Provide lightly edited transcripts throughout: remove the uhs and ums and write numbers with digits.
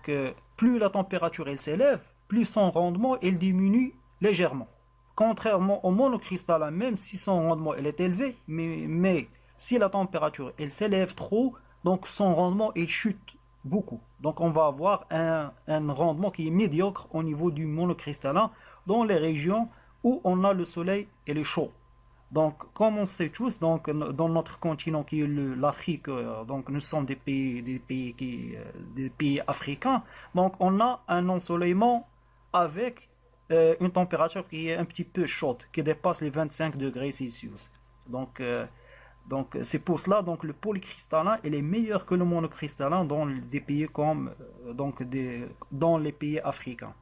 Donc, plus la température elle s'élève, plus son rendement elle diminue légèrement. Contrairement au monocristallin, même si son rendement elle est élevé, mais si la température elle s'élève trop, donc son rendement il chute beaucoup. Donc on va avoir un rendement qui est médiocre au niveau du monocristallin dans les régions où on a le soleil et le chaud. Donc, comme on sait tous, donc, dans notre continent qui est l'Afrique, donc nous sommes des pays africains, donc on a un ensoleillement avec une température qui est un petit peu chaude, qui dépasse les 25 degrés Celsius. Donc c'est pour cela donc le polycristallin il est meilleur que le monocristallin dans des pays comme dans les pays africains.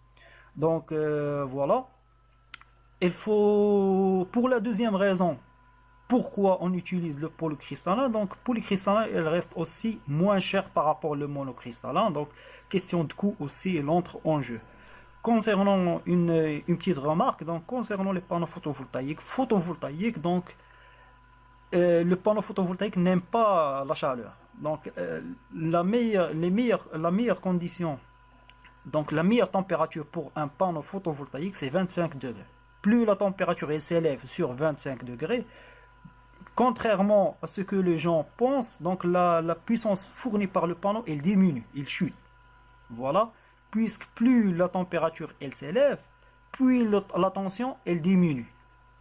Donc voilà. Il faut, pour la deuxième raison, pourquoi on utilise le polycristallin. Donc, polycristallin, il reste aussi moins cher par rapport au monocristallin. Donc, question de coût aussi, il entre en jeu. Concernant une petite remarque, donc, concernant les panneaux photovoltaïques, donc, le panneau photovoltaïque n'aime pas la chaleur. Donc, la meilleure condition, donc la meilleure température pour un panneau photovoltaïque, c'est 25 degrés. Plus la température s'élève sur 25 degrés, contrairement à ce que les gens pensent, donc la puissance fournie par le panneau, elle diminue, il chute. Voilà, puisque plus la température elle s'élève, puis la tension elle diminue.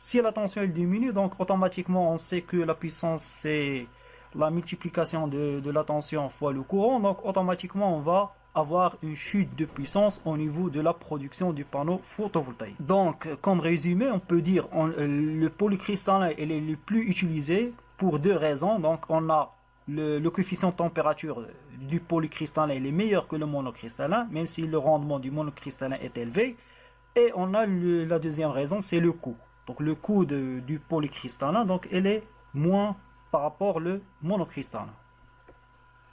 Si la tension elle diminue, donc automatiquement on sait que la puissance c'est la multiplication de la tension fois le courant, donc automatiquement on va avoir une chute de puissance au niveau de la production du panneau photovoltaïque. Donc, comme résumé, on peut dire le polycristallin il est le plus utilisé pour deux raisons. Donc, on a le coefficient de température du polycristallin il est meilleur que le monocristallin, même si le rendement du monocristallin est élevé. Et on a la deuxième raison, c'est le coût. Donc, le coût du polycristallin, donc, il est moins par rapport au monocristallin.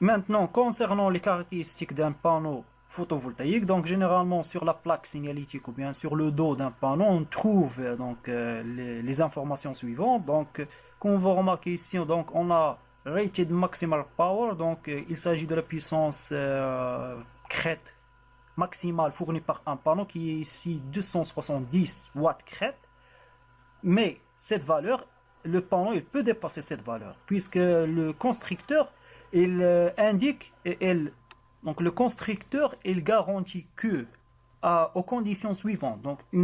Maintenant, concernant les caractéristiques d'un panneau photovoltaïque, donc généralement sur la plaque signalétique ou bien sur le dos d'un panneau, on trouve donc les informations suivantes. Donc, comme vous remarquez ici, donc on a rated maximal power, donc il s'agit de la puissance crête maximale fournie par un panneau qui est ici 270 watts crête. Mais cette valeur, le panneau il peut dépasser cette valeur puisque le constructeur il indique donc le constructeur il garantit que aux conditions suivantes, donc une